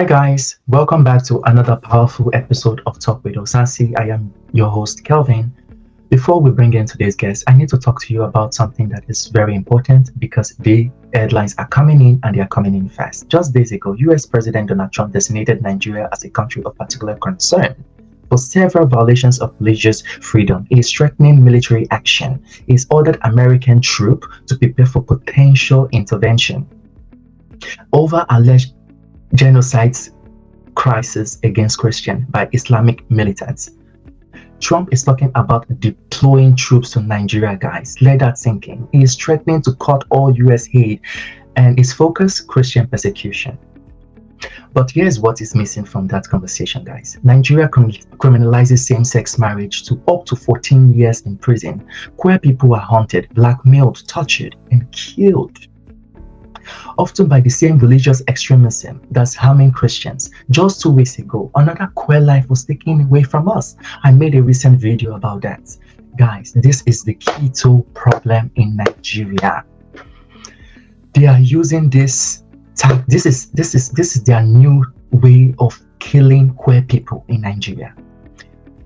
Hi guys, welcome back to another powerful episode of Talk with Osansi. I am your host Kelvin. Before we bring in today's guest, I need to talk to you about something that is very important because the headlines are coming in and they are coming in fast. Just days ago, US President Donald Trump designated Nigeria as a country of particular concern for several violations of religious freedom. He is threatening military action. He has ordered American troops to prepare for potential intervention over alleged genocides crisis against Christians by Islamic militants. Trump is talking about deploying troops to Nigeria, guys. Let that sink in. He is threatening to cut all US aid and his focus, Christian persecution. But here's what is missing from that conversation, guys. Nigeria criminalizes same-sex marriage to up to 14 years in prison. Queer people are hunted, blackmailed, tortured, and killed, often by the same religious extremism that's harming Christians. Just 2 weeks ago, another queer life was taken away from us. I made a recent video about that. Guys, this is the Kito problem in Nigeria. They are using this is their new way of killing queer people in Nigeria.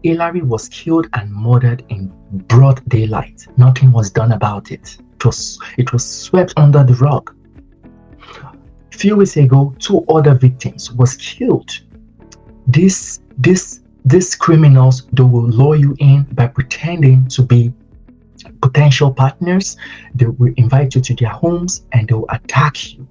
Hillary was killed and murdered in broad daylight. Nothing was done about it. It was swept under the rug. A few weeks ago, 2 other victims was killed. These criminals, they will lure you in by pretending to be potential partners. They will invite you to their homes and they will attack you.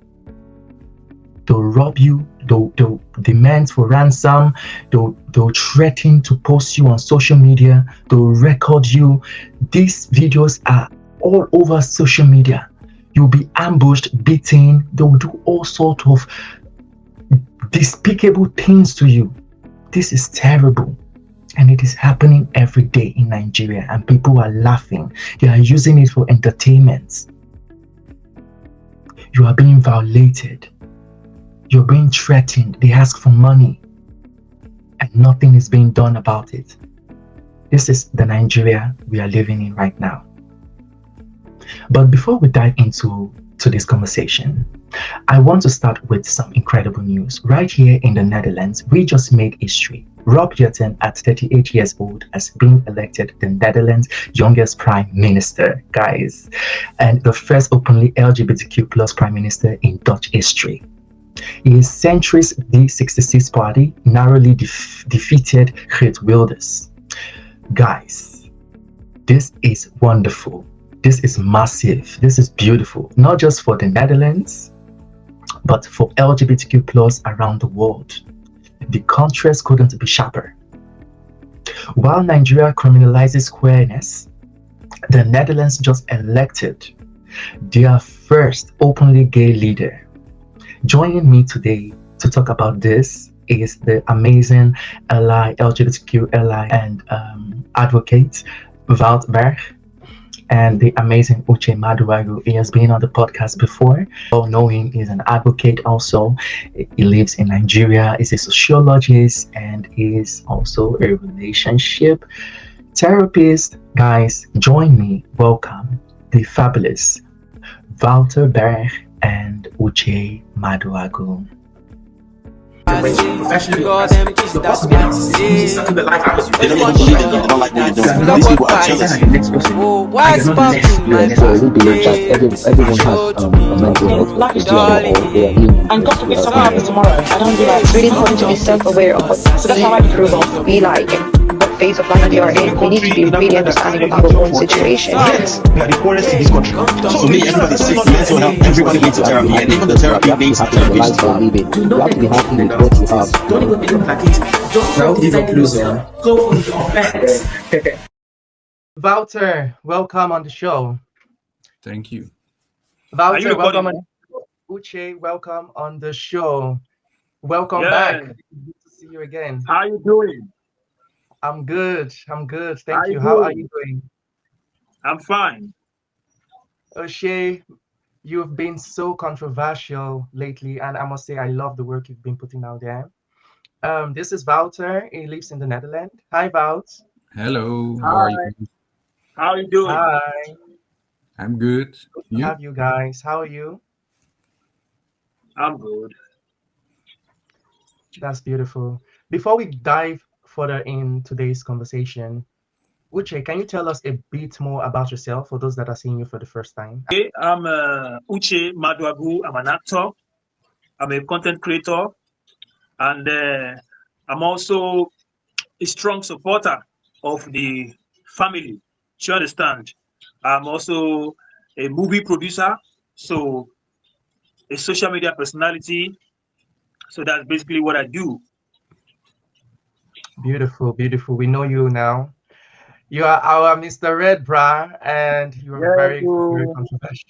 They'll rob you. They'll demand for ransom. They'll threaten to post you on social media. They'll record you. These videos are all over social media. You'll be ambushed, beaten. They will do all sorts of despicable things to you. This is terrible. And it is happening every day in Nigeria. And people are laughing. They are using it for entertainment. You are being violated. You're being threatened. They ask for money. And nothing is being done about it. This is the Nigeria we are living in right now. But before we dive into this conversation, I want to start with some incredible news. Right here in the Netherlands, we just made history. ROB JETTEN, at 38 years old, has been elected the Netherlands' youngest Prime Minister, guys, and the first openly LGBTQ plus Prime Minister in Dutch history. His centrist D66 party narrowly defeated Geert Wilders. Guys, this is wonderful. This is massive. This is beautiful, not just for the Netherlands, but for LGBTQ plus around the world. The contrast couldn't be sharper. While Nigeria criminalizes queerness, the Netherlands just elected their first openly gay leader. Joining me today to talk about this is the amazing ally, LGBTQ ally and advocate, WOUTER VAN, and the amazing UCHE MADUAGWU. He has been on the podcast before. All know him. He's an advocate also. He lives in Nigeria. He's a sociologist and is also a relationship therapist. Guys, join me. Welcome the fabulous WOUTER VAN and UCHE MADUAGWU. Professionally, the possibilities something that life happens. They don't like what you're doing. These people are jealous. Next person. I cannot next. So we believe that everyone has a mental health issue or they are healing. And God forbid something happens tomorrow. I don't do that. It's really important to be self-aware of what So that's how I approval be like and what phase of life we are in. We need to be really understanding of our own situation. Yes, we are the poorest in this country. So me, everybody sick. Mental health. Everybody needs a therapy, and even the therapy needs a therapist. You have to be happy with what you have. Don't even think like it. Just even closer. Go on your best. WOUTER, welcome on the show. Thank you. WOUTER, welcome on. UCHE, welcome on the show. Welcome back. Good to see you again. How you doing? I'm good. Thank you. How are you doing? I'm fine. UCHE, you've been so controversial lately, and I must say I love the work you've been putting out there. This is WOUTER. He lives in the Netherlands. Hi, Wout. Hello. Hi. How are you? How you doing? Hi. I'm good. Good to have you guys. How are you? I'm good. That's beautiful. Before we dive further in today's conversation, Uche, can you tell us a bit more about yourself for those that are seeing you for the first time? Okay, I'm UCHE MADUAGWU. I'm an actor. I'm a content creator, and I'm also a strong supporter of the family. Do you understand? I'm also a movie producer, so a social media personality. So that's basically what I do. Beautiful, beautiful. We know you now. You are our Mr. Red Bra, and you are Yes, very, very so controversial.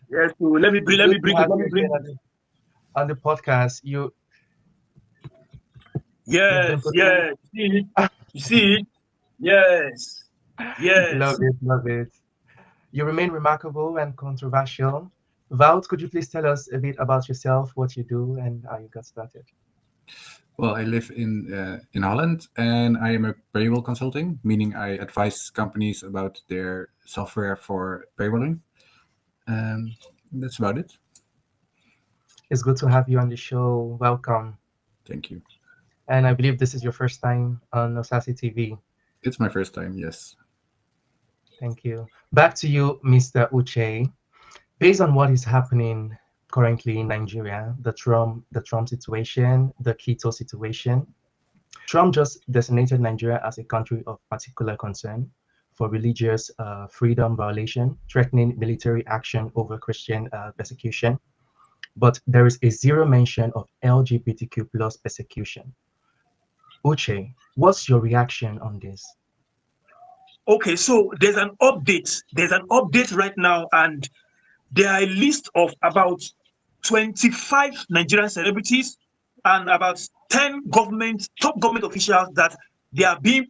yes, so let me bring, It's let good me to bring it, have let you me bring again it. on the podcast. You've been Yes, putting. yes. You see it? Yes, Love yes. it, love it. You remain remarkable and controversial. Wout, could you please tell us a bit about yourself, what you do, and how you got started? Well, I live in Holland, and I am a payroll consulting, meaning I advise companies about their software for payrolling. That's about it. It's good to have you on the show. Welcome. Thank you. And I believe this is your first time on Osasi TV. It's my first time. Yes. Thank you. Back to you, Mr. Uche. Based on what is happening currently in Nigeria, the Trump situation, the Kito situation, Trump just designated Nigeria as a country of particular concern for religious freedom violation, threatening military action over Christian persecution. But there is a zero mention of LGBTQ plus persecution. Uche, what's your reaction on this? Okay, so there's an update. There's an update right now, and there are a list of about 25 Nigerian celebrities and about 10 top government officials that they are being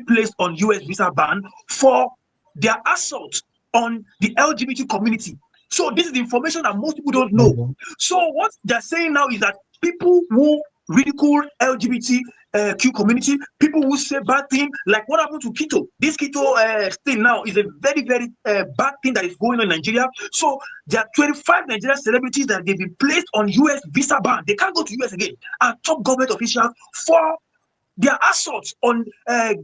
placed on US visa ban for their assault on the LGBT community. So this is the information that most people don't know. Mhm. So what they're saying now is that people who ridicule LGBTQ community, people who say bad things, like what happened to Kito. This Kito thing now is a very, very bad thing that is going on in Nigeria. So there are 25 Nigerian celebrities that they've been placed on US visa ban. They can't go to US again. And top government officials for their assaults on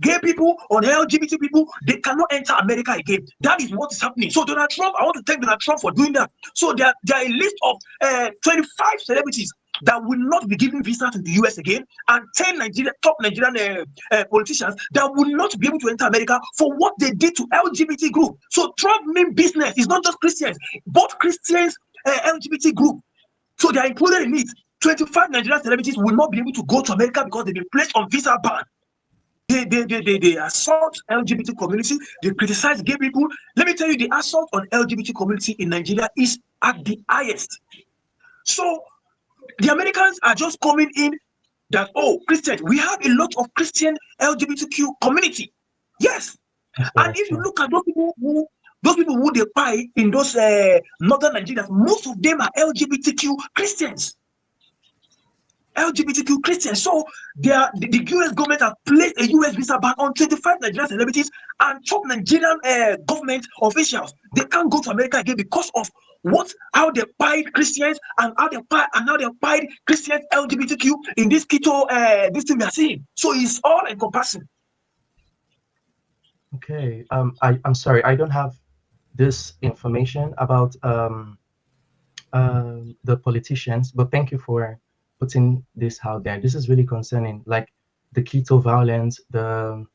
gay people, on LGBT people, they cannot enter America again. That is what is happening. So Donald Trump, I want to thank Donald Trump for doing that. So there are a list of 25 celebrities that will not be given visa to the US again, and 10 top Nigerian politicians that will not be able to enter America for what they did to LGBT group. So Trump main business is not just Christians, both Christians, LGBT group. So they are included in it. 25 Nigerian celebrities will not be able to go to America because they've been placed on visa ban. They assault LGBT community. They criticize gay people. Let me tell you, the assault on LGBT community in Nigeria is at the highest. So the Americans are just coming in that, oh, Christians, we have a lot of Christian LGBTQ community. Yes. And if you look at those people who they buy in those northern Nigeria, most of them are LGBTQ Christians. LGBTQ Christians. So the US government has placed a US visa ban on 25 Nigerian celebrities and top Nigerian government officials. They can't go to America again because of how they pied Christians and how they pied Christians LGBTQ in this Kito this thing we are seeing. So it's all encompassing. Okay. I'm sorry, I don't have this information about the politicians, but thank you for putting this out there. This is really concerning, like the keto violence, the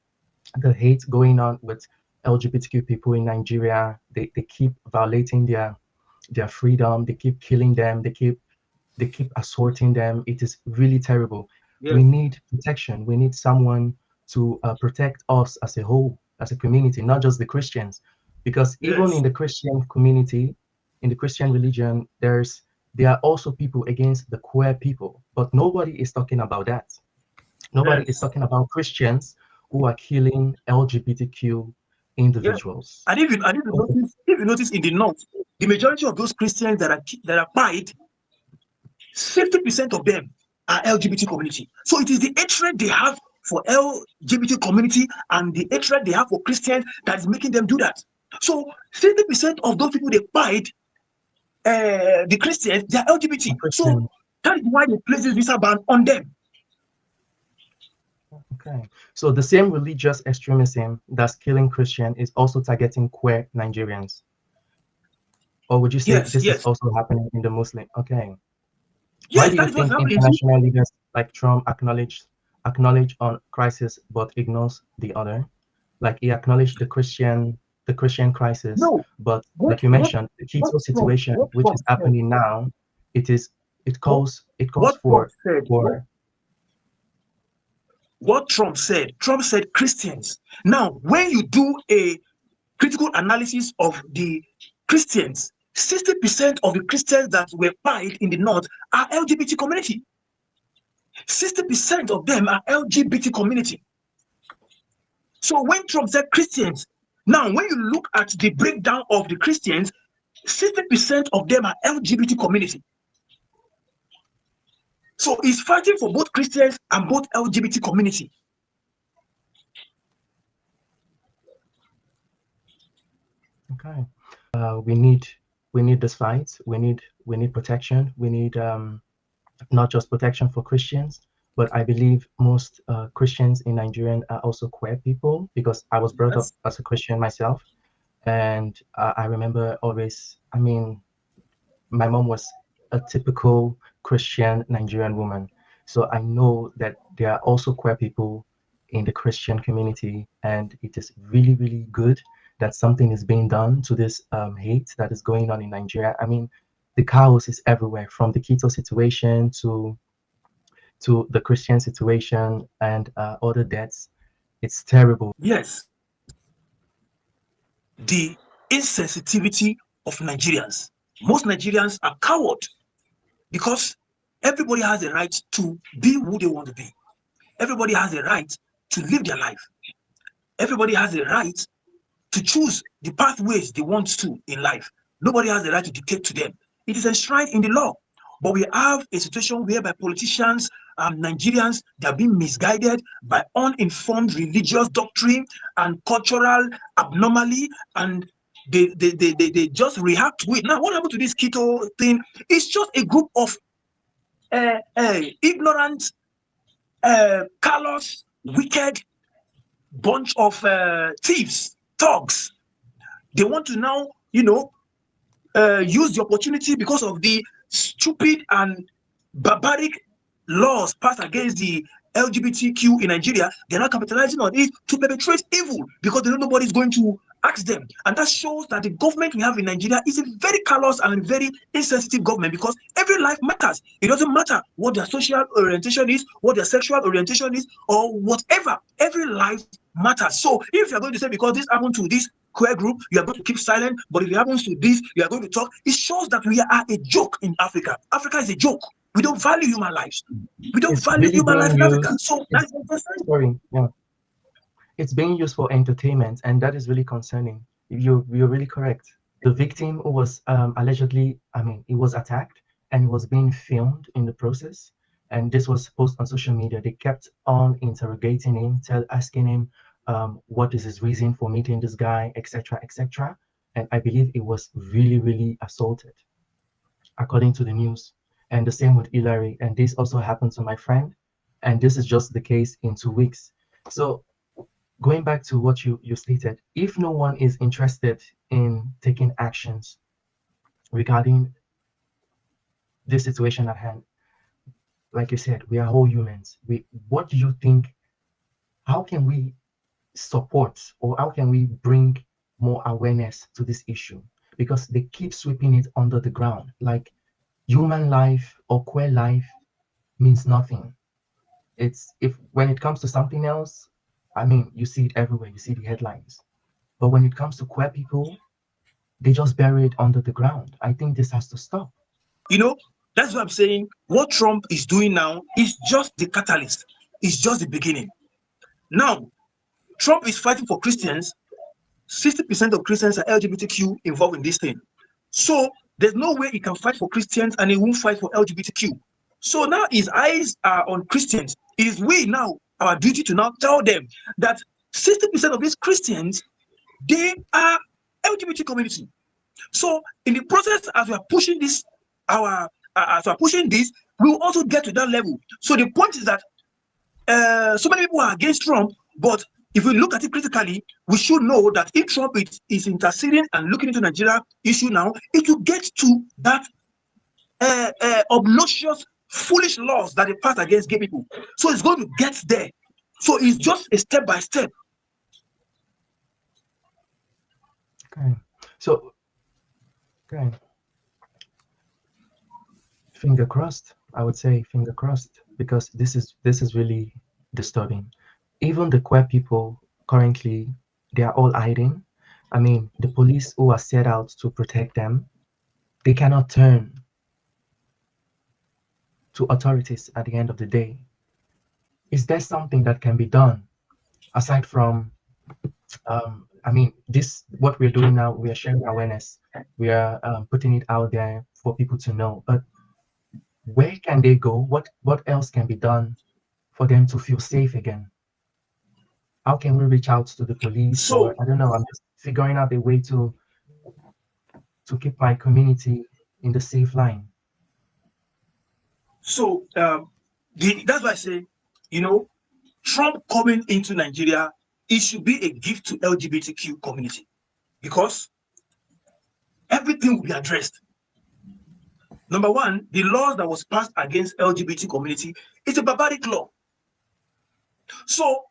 hate going on with LGBTQ people in Nigeria. They keep violating their freedom. They keep killing them. They keep assaulting them. It is really terrible. Yes. We need protection. We need someone to protect us as a whole, as a community, not just the Christians, because even in the Christian community, in the Christian religion, there are also people against the queer people, but nobody is talking about that. Nobody is talking about Christians who are killing LGBTQ individuals. And if you notice in the north, the majority of those Christians that are pied, 60% of them are LGBT community. So it is the hatred they have for LGBT community and the hatred they have for Christians that is making them do that. So 60% of those people they pied, the Christians, they are LGBT. So that is why they place this visa ban on them. Okay. So the same religious extremism that's killing Christian is also targeting queer Nigerians. Or would you say Yes, this is yes, also happening in the Muslim? Okay. Why yes. do That you is what's think happening too. international leaders like Trump acknowledge on crisis but ignores the other? Like he acknowledged the Christian crisis, No, but what like you what mentioned, the Kito situation, what which is Trump said, happening now, it is what it calls what Trump for said, for what Trump said Christians. Now, when you do a critical analysis of the Christians, 60% of the Christians that were fired in the north are LGBT community. 60% of them are LGBT community. So when Trump said Christians, now when you look at the breakdown of the Christians, 60% of them are LGBT community. So he's fighting for both Christians and both LGBT community. okay. We need this fight. We need protection. We need not just protection for Christians, but I believe most Christians in Nigeria are also queer people because I was brought up Yes. as a Christian myself, and I remember always. I mean, my mom was a typical Christian Nigerian woman, so I know that there are also queer people in the Christian community, and it is really really good that something is being done to this hate that is going on in Nigeria. I mean, the chaos is everywhere from the Kito situation to the Christian situation and other deaths. It's terrible. Yes. The insensitivity of Nigerians. Most Nigerians are coward because everybody has a right to be who they want to be. Everybody has a right to live their life. Everybody has a right to choose the pathways they want to in life. Nobody has the right to dictate to them. It is enshrined in the law. But we have a situation whereby politicians, Nigerians, they are being misguided by uninformed religious doctrine and cultural abnormality, and they just react to it. Now, what happened to this keto thing? It's just a group of ignorant, callous, wicked bunch of thieves, thugs. They want to now, use the opportunity because of the stupid and barbaric laws passed against the LGBTQ in Nigeria. They're not capitalizing on it to perpetrate evil because they know nobody's going to ask them. And that shows that the government we have in Nigeria is a very callous and very insensitive government because every life matters. It doesn't matter what their social orientation is, what their sexual orientation is, or whatever. Every life matters. So if you're going to say because this happened to this queer group, you are going to keep silent, but if it happens to this, you are going to talk. It shows that we are a joke in Africa. Africa is a joke. We don't value human lives. We don't It's value really human life being in Africa. used. So It's that's interesting. sorry, yeah. It's being used for entertainment, and that is really concerning. You're really correct. The victim who was allegedly, I mean, he was attacked and he was being filmed in the process. And this was posted on social media. They kept on interrogating him, asking him what is his reason for meeting this guy, etc., etc. And I believe he was really, really assaulted, according to the news. And the same with Hillary. And this also happened to my friend. And this is just the case in 2 weeks. So going back to what you stated, if no one is interested in taking actions regarding this situation at hand, like you said, we are all humans. What do you think? How can we support or how can we bring more awareness to this issue? Because they keep sweeping it under the ground. Like human life or queer life means nothing. It's if when it comes to something else, I mean, you see it everywhere. You see the headlines. But when it comes to queer people, they just bury it under the ground. I think this has to stop. That's what I'm saying. What Trump is doing now is just the catalyst. It's just the beginning. Now, Trump is fighting for Christians. 60% of Christians are LGBTQ involved in this thing. So there's no way he can fight for Christians and he won't fight for LGBTQ. So now his eyes are on Christians. It is we now, our duty to now tell them that 60% of these Christians, they are LGBT community. So in the process, as we are pushing this, we will also get to that level. So the point is that so many people are against Trump, but if we look at it critically, we should know that if Trump is interceding and looking into Nigeria issue now, it will get to that obnoxious, foolish laws that they pass against gay people. So it's going to get there. So it's just a step by step. Okay. So, okay. Finger crossed. I would say finger crossed, because this is really disturbing. Even the queer people currently, they are all hiding. I mean, the police who are set out to protect them, they cannot turn to authorities at the end of the day. Is there something that can be done aside from, I mean, what we're doing now, we are sharing awareness, we are putting it out there for people to know, but where can they go? What else can be done for them to feel safe again? How can we reach out to the police? So, or I don't know, I'm just figuring out a way to keep my community in the safe line. So that's why I say, Trump coming into Nigeria, it should be a gift to LGBTQ community, because everything will be addressed. Number one, the laws that was passed against LGBT community is a barbaric law. So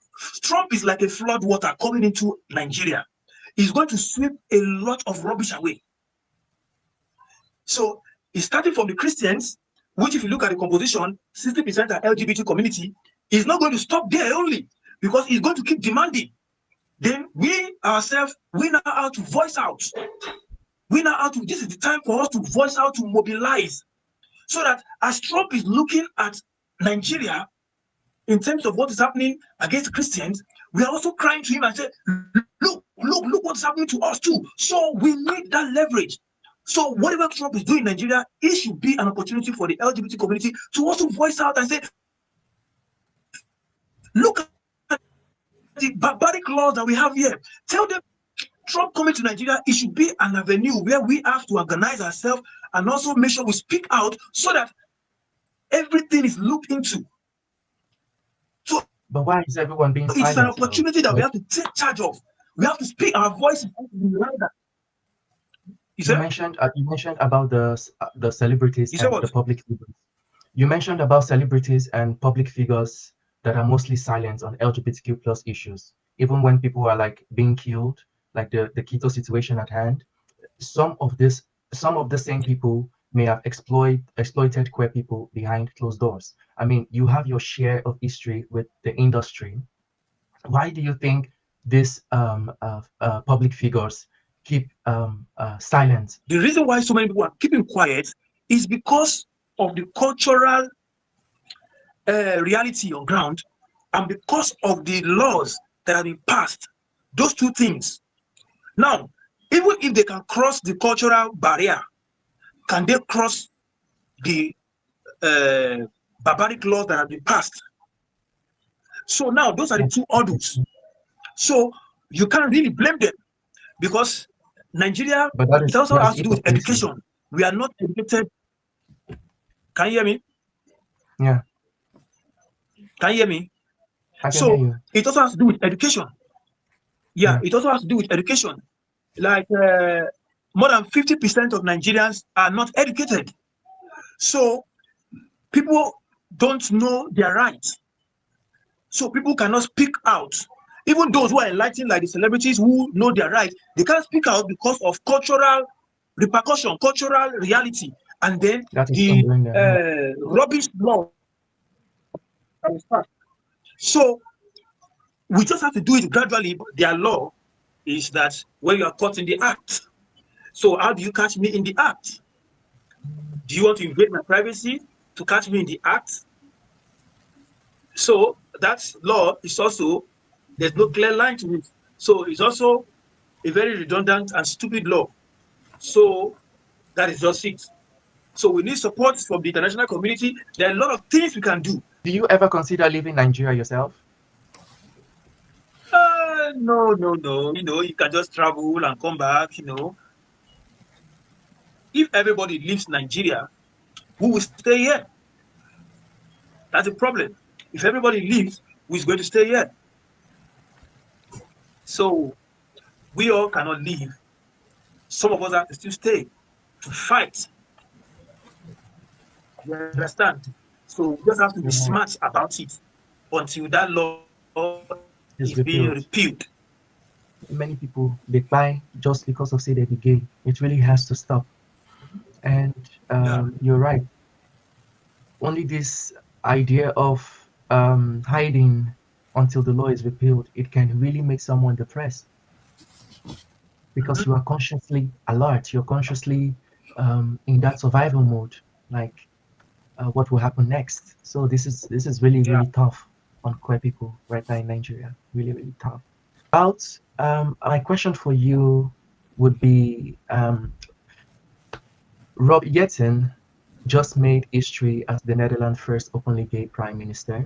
Trump is like a flood water coming into Nigeria. He's going to sweep a lot of rubbish away. So it's starting from the Christians, which if you look at the composition, 60% are LGBT community. He's not going to stop there only, because he's going to keep demanding. Then we ourselves, we know how to voice out. This is the time for us to voice out, to mobilize, so that as Trump is looking at Nigeria in terms of what is happening against Christians, we are also crying to him and say, look what's happening to us too. So we need that leverage. So whatever Trump is doing in Nigeria, it should be an opportunity for the LGBT community to also voice out and say, look at the barbaric laws that we have here. Tell them Trump coming to Nigeria, it should be an avenue where we have to organize ourselves and also make sure we speak out, so that everything is looked into. So, but why is everyone being it's silent? an opportunity that we have to take charge of. We have to speak our voice. You mentioned about the celebrities and the public figures. You mentioned about celebrities and public figures that are mostly silent on LGBTQ plus issues, even when people are like being killed, like the Kito situation at hand. Some of the same people may have exploited queer people behind closed doors. I mean, you have your share of history with the industry. Why do you think these public figures keep silent? The reason why so many people are keeping quiet is because of the cultural reality on ground, and because of the laws that have been passed. Those two things. Now, even if they can cross the cultural barrier, can they cross the barbaric laws that have been passed? So now those are the two hurdles. So you can't really blame them, because Nigeria, it also has to do with education. We are not educated. Can you hear me? Yeah. Can you hear me? I can hear you. It also has to do with education. Yeah, it also has to do with education. Like more than 50% of Nigerians are not educated. So people don't know their rights. So people cannot speak out. Even those who are enlightened, like the celebrities who know their rights, they can't speak out because of cultural repercussion, cultural reality, and then the rubbish law. So we just have to do it gradually. But their law is that when you are caught in the act. So how do you catch me in the act? Do you want to invade my privacy to catch me in the act? So that law is also, there's no clear line to it. So it's also a very redundant and stupid law. So that is just it. So we need support from the international community. There are a lot of things we can do. Do you ever consider leaving Nigeria yourself? No. You can just travel and come back, If everybody leaves Nigeria, who will stay here? That's a problem. If everybody leaves, who is going to stay here. So we all cannot leave. Some of us have to still stay to fight. You understand? So we just have to be smart about it until that law is being repealed. Many people they buy just because of say they be gay. It really has to stop. And you're right. Only this idea of hiding until the law is repealed, it can really make someone depressed because you are consciously alert. You're consciously in that survival mode, like what will happen next. So this is really tough on queer people right now in Nigeria. Really tough. About my question for you would be ROB JETTEN just made history as the Netherlands' first openly gay prime minister.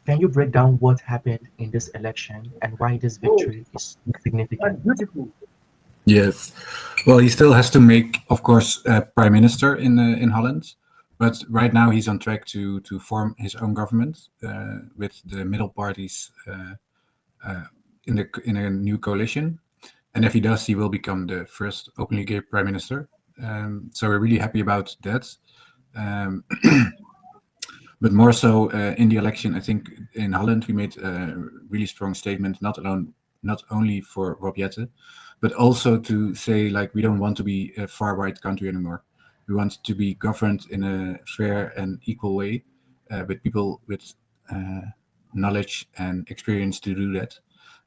Can you break down what happened in this election and why this victory is significant? Beautiful. Yes. Well, he still has to make, of course, prime minister in Holland, but right now he's on track to form his own government with the middle parties in a new coalition. And if he does, he will become the first openly gay prime minister. So we're really happy about that. But more so in the election, I think in Holland we made a really strong statement, not only for ROB JETTEN, but also to say like we don't want to be a far right country anymore. We want to be governed in a fair and equal way with people with knowledge and experience to do that.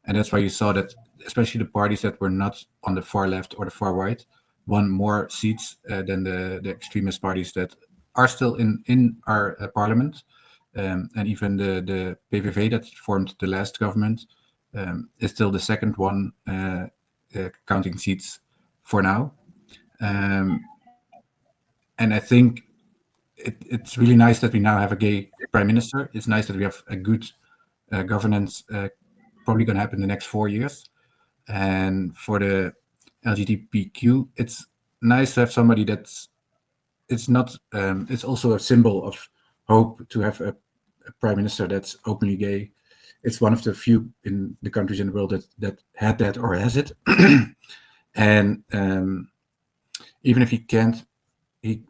And that's why you saw that especially the parties that were not on the far left or the far right won more seats than the extremist parties that are still in our parliament. And even the PVV that formed the last government is still the second one counting seats for now. And I think it's really nice that we now have a gay prime minister. It's nice that we have a good governance probably going to happen in the next 4 years. And for the LGBTQ, it's nice to have somebody that's it's also a symbol of hope to have a prime minister that's openly gay. It's one of the few in the countries in the world that had that or has it. And even if he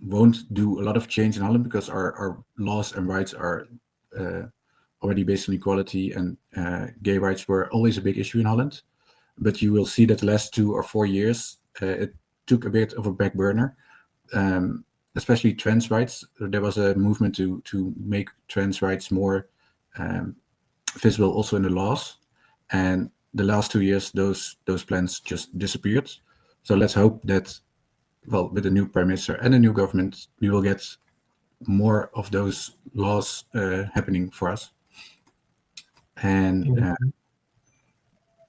won't do a lot of change in Holland because our laws and rights are already based on equality, and gay rights were always a big issue in Holland. But you will see that the last 2 or 4 years, it took a bit of a back burner, especially trans rights. There was a movement to make trans rights more visible also in the laws. And the last 2 years, those plans just disappeared. So let's hope that, well, with the new prime minister and a new government, we will get more of those laws happening for us. And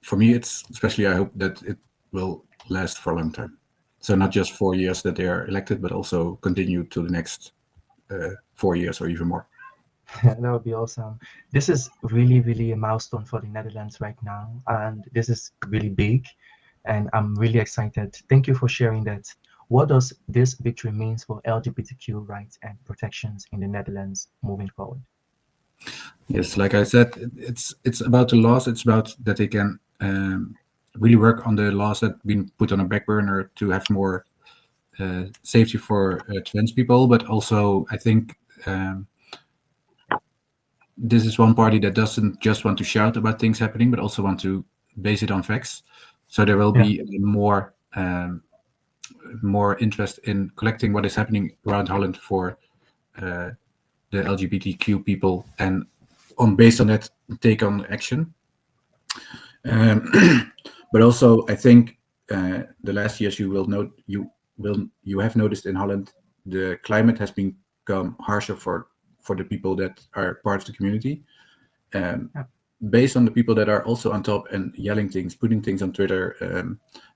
for me, it's especially, I hope that it will last for a long time. So not just 4 years that they are elected, but also continue to the next 4 years or even more. That would be awesome. This is really a milestone for the Netherlands right now, and this is really big, and I'm really excited. Thank you for sharing that. What does this victory mean for LGBTQ rights and protections in the Netherlands moving forward? Yes, like I said, it's about the laws. It's about that they can really work on the laws that have been put on a back burner to have more safety for trans people. But also, I think this is one party that doesn't just want to shout about things happening, but also want to base it on facts. So there will be more interest in collecting what is happening around Holland for the LGBTQ people, and based on that, take on action. But also, I think the last years you have noticed in Holland, the climate has become harsher for the people that are part of the community. Based on the people that are also on top and yelling things, putting things on Twitter,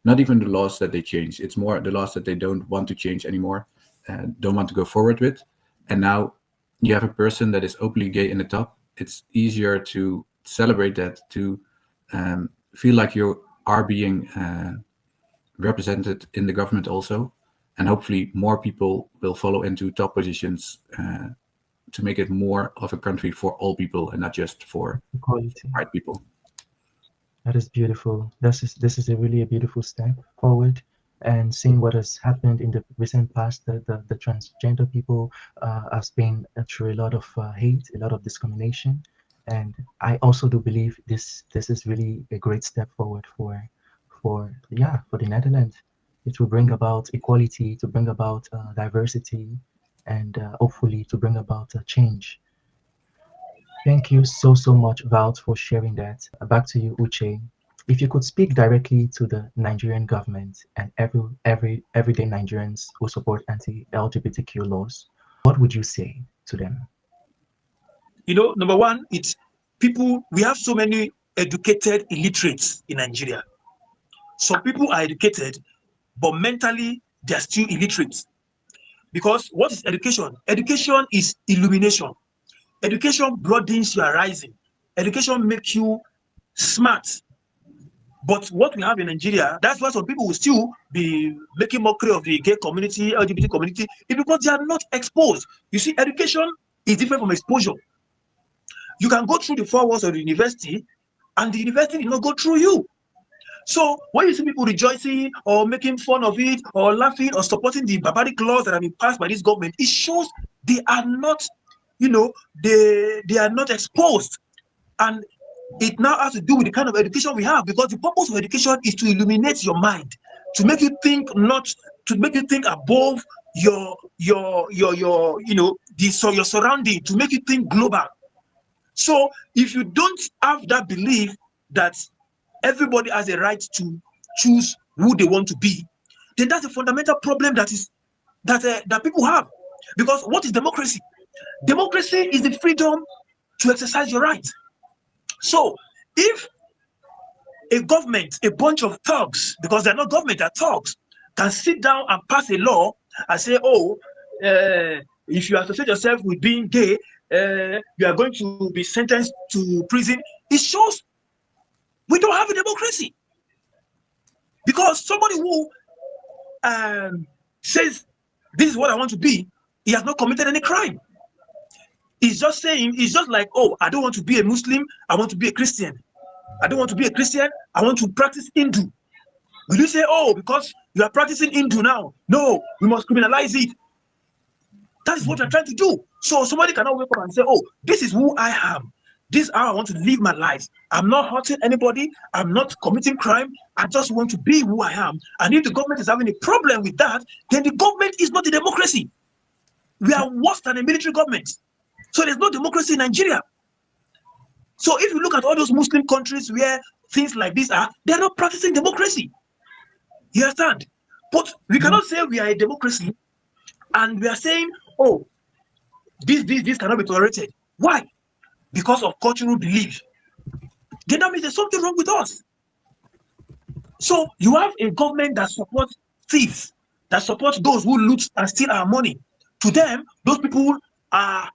not even the laws that they change. It's more the laws that they don't want to change anymore, don't want to go forward with. And now you have a person that is openly gay in the top. It's easier to celebrate that, to feel like you are being represented in the government also. And hopefully more people will follow into top positions to make it more of a country for all people and not just for Equality. white people. That is beautiful. This is a really beautiful step forward. And seeing what has happened in the recent past, the transgender people has been through a lot of hate, a lot of discrimination, and I also do believe this is really a great step forward for the Netherlands. It will bring about equality, to bring about diversity, and hopefully to bring about change. Thank you so much, Wout, for sharing that. Back to you, Uche. If you could speak directly to the Nigerian government and everyday Nigerians who support anti-LGBTQ laws, what would you say to them? Number one, it's people. We have so many educated illiterates in Nigeria. Some people are educated, but mentally they are still illiterate. Because what is education? Education is illumination. Education broadens your horizon. Education makes you smart. But what we have in Nigeria, that's why some people will still be making mockery of the gay community, LGBT community, it's because they are not exposed. You see, education is different from exposure. You can go through the 4 walls of the university, and the university will not go through you. So when you see people rejoicing or making fun of it or laughing or supporting the barbaric laws that have been passed by this government, it shows they are not, they are not exposed. And it now has to do with the kind of education we have, because the purpose of education is to illuminate your mind, to make you think above your surrounding, to make you think global. So if you don't have that belief that everybody has a right to choose who they want to be, then that's a fundamental problem that people have. Because what is democracy? Democracy is the freedom to exercise your right. So if a government, a bunch of thugs, because they're not government, they're thugs, can sit down and pass a law and say, if you associate yourself with being gay, you are going to be sentenced to prison, it shows we don't have a democracy. Because somebody who says, this is what I want to be, he has not committed any crime. He's just saying, it's just like, I don't want to be a Muslim, I want to be a Christian. I don't want to be a Christian, I want to practice Hindu. Will you say, because you are practicing Hindu now? No, we must criminalize it. That is what we're trying to do. So somebody cannot wake up and say, this is who I am. This is how I want to live my life. I'm not hurting anybody. I'm not committing crime. I just want to be who I am. And if the government is having a problem with that, then the government is not a democracy. We are worse than a military government. So there's no democracy in Nigeria. So if you look at all those Muslim countries where things like this are, they're not practicing democracy. You understand? But we cannot say we are a democracy and we are saying, this cannot be tolerated. Why? Because of cultural belief. Then that means there's something wrong with us. So you have a government that supports thieves, that supports those who loot and steal our money. To them, those people are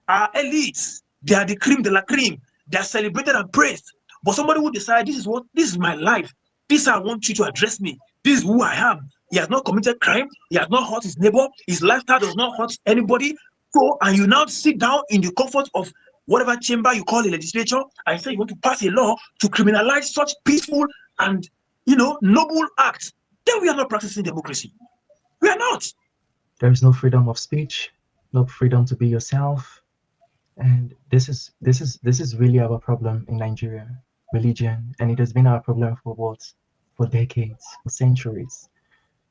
elites. They are the cream de la cream. They are celebrated and praised. But somebody who decides, this is my life. This is how I want you to address me. This is who I am. He has not committed crime. He has not hurt his neighbor. His lifestyle does not hurt anybody. So, and you now sit down in the comfort of whatever chamber you call the legislature and say you want to pass a law to criminalize such peaceful and, noble acts. Then we are not practicing democracy. We are not. There is no freedom of speech, no freedom to be yourself. And this is really our problem in Nigeria, religion. And it has been our problem for decades, for centuries.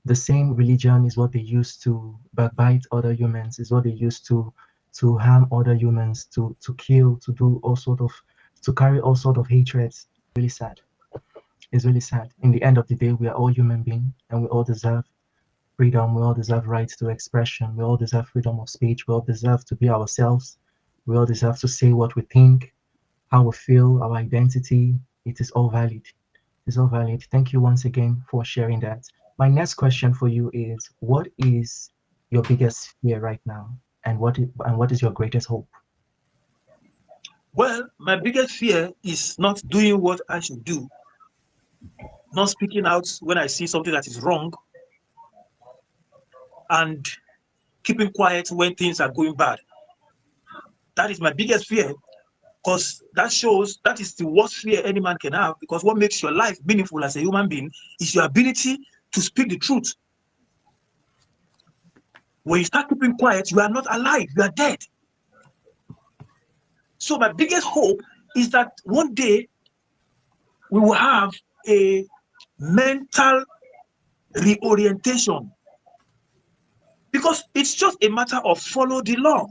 The same religion is what they use to backbite other humans, is what they use to harm other humans, to kill, to do to carry all sort of hatreds. Really sad. It's really sad. In the end of the day, we are all human beings and we all deserve freedom. We all deserve rights to expression. We all deserve freedom of speech. We all deserve to be ourselves. We all deserve to say what we think, how we feel, our identity. It is all valid. It's all valid. Thank you once again for sharing that. My next question for you is, what is your biggest fear right now? And what is your greatest hope? Well, my biggest fear is not doing what I should do, not speaking out when I see something that is wrong, and keeping quiet when things are going bad. That is my biggest fear, because that shows that is the worst fear any man can have, because what makes your life meaningful as a human being is your ability to speak the truth. When you start keeping quiet, you are not alive, you are dead. So my biggest hope is that one day we will have a mental reorientation, because it's just a matter of follow the law.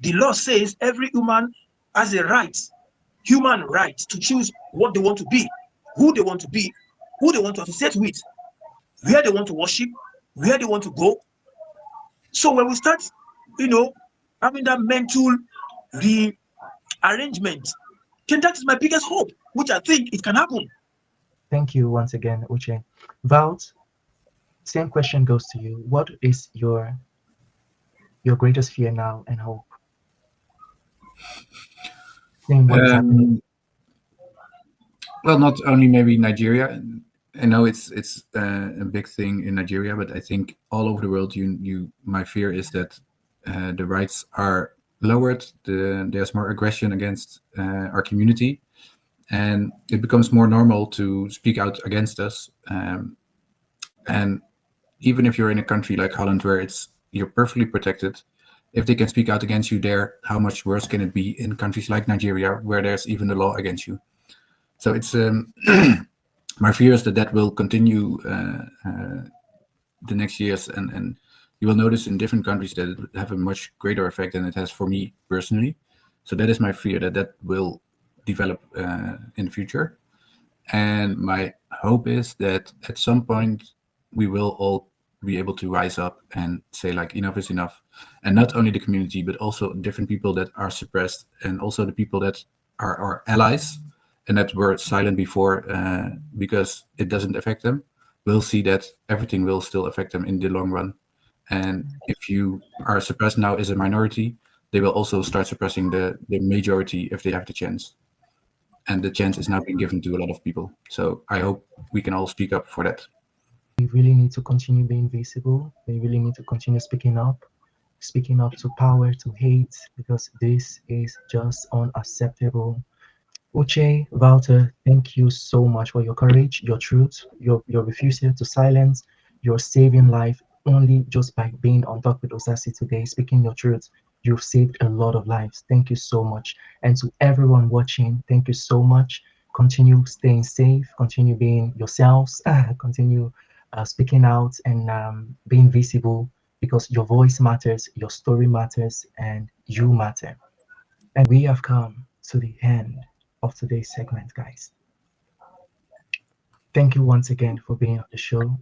The law says every human has a right, human right, to choose what they want to be, who they want to be, who they want to associate with, where they want to worship, where they want to go. So when we start, having that mental rearrangement, then that is my biggest hope, which I think it can happen. Thank you once again, Uche. Valt, same question goes to you. What is your greatest fear now and hope? Seeing what is happening. Well, not only maybe Nigeria. I know it's a big thing in Nigeria, but I think all over the world, my fear is that the rights are lowered. There's more aggression against our community, and it becomes more normal to speak out against us. And even if you're in a country like Holland, where you're perfectly protected, if they can speak out against you there, how much worse can it be in countries like Nigeria, where there's even a law against you? So it's my fear is that will continue the next years, and you will notice in different countries that it have a much greater effect than it has for me personally. So that is my fear, that will develop in the future. And my hope is that at some point we will all be able to rise up and say, like, enough is enough. And not only the community, but also different people that are suppressed, and also the people that are our allies and that were silent before because it doesn't affect them, will see that everything will still affect them in the long run. And if you are suppressed now as a minority, they will also start suppressing the majority if they have the chance. And the chance is now being given to a lot of people. So I hope we can all speak up for that. We really need to continue being visible. We really need to continue speaking up to power, to hate, because this is just unacceptable. Uche, Wouter, thank you so much for your courage, your truth, your refusal to silence, your saving life only just by being on Talk with Osasi today, speaking your truth. You've saved a lot of lives. Thank you so much. And to everyone watching, thank you so much. Continue staying safe, continue being yourselves, continue speaking out and being visible, because your voice matters, your story matters, and you matter. And we have come to the end of today's segment, guys. Thank you once again for being on the show.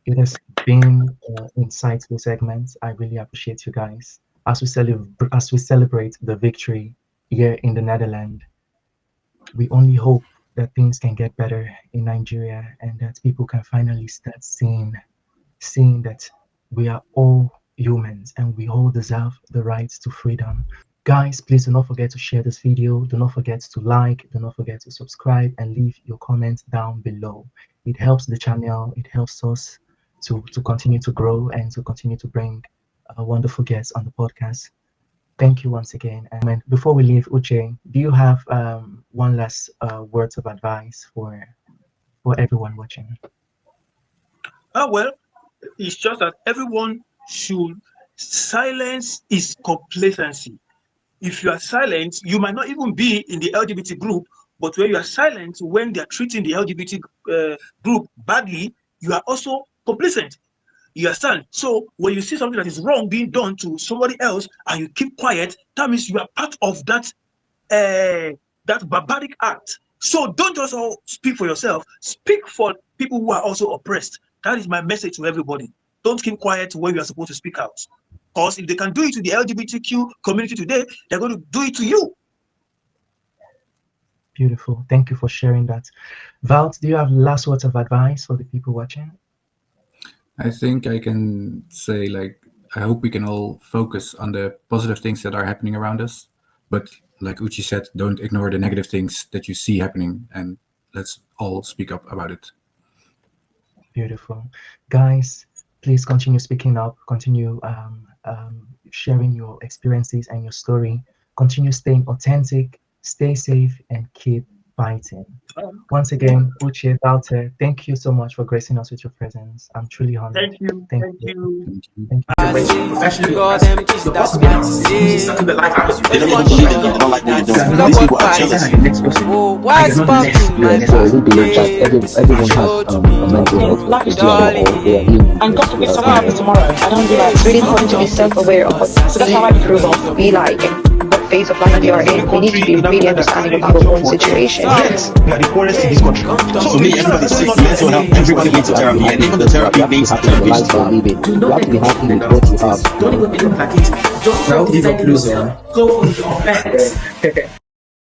It has been an insightful segment. I really appreciate you guys. As we celebrate the victory here in the Netherlands, we only hope that things can get better in Nigeria, and that people can finally start seeing that we are all humans and we all deserve the right to freedom. Guys, please do not forget to share this video. Do not forget to like, do not forget to subscribe, and leave your comments down below. It helps the channel, it helps us to continue to grow and to continue to bring wonderful guests on the podcast. Thank you once again. And before we leave, Uche, do you have one last words of advice for everyone watching? Well, it's just that everyone should silence is complacency. If you are silent, you might not even be in the LGBT group, but when you are silent, when they are treating the LGBT group badly, you are also complacent. You understand? So when you see something that is wrong being done to somebody else and you keep quiet, that means you are part of that barbaric act. So don't just all speak for yourself. Speak for people who are also oppressed. That is my message to everybody. Don't keep quiet when you are supposed to speak out. Because if they can do it to the LGBTQ community today, they're going to do it to you. Beautiful. Thank you for sharing that. Valt, do you have last words of advice for the people watching? I think I can say, like, I hope we can all focus on the positive things that are happening around us. But like Uche said, don't ignore the negative things that you see happening, and let's all speak up about it. Beautiful. Guys, please continue speaking up, continue sharing your experiences and your story, continue staying authentic, stay safe, and keep fighting. Once again, UCHE, WOUTER, thank you so much for gracing us with your presence. I'm truly honored. Thank you. Thank Thank you. you. Thank you. Professionally, God, the them kids, that's what I'm saying. sucking the life out of you. They don't want shit, I don't like what you're doing. These people are jealous. Oh, why is You're not the next popping my So we believe that face? everyone has Show to a me, mental health Life is issue or they are human. And God forbid something happens tomorrow. I don't do that. It's really important to be self-aware of what So that's how I improve on. be like, what phase of life you are in. We need to be really understanding of our own situation. Yes, we are the poorest in this country. So me, everybody's sick, mental health, everybody needs a therapy, and even the therapy needs a happy with therapist. life you're living. Do You not have to be let happy with what you have. Don't even think like it. Just give a closer. Go on.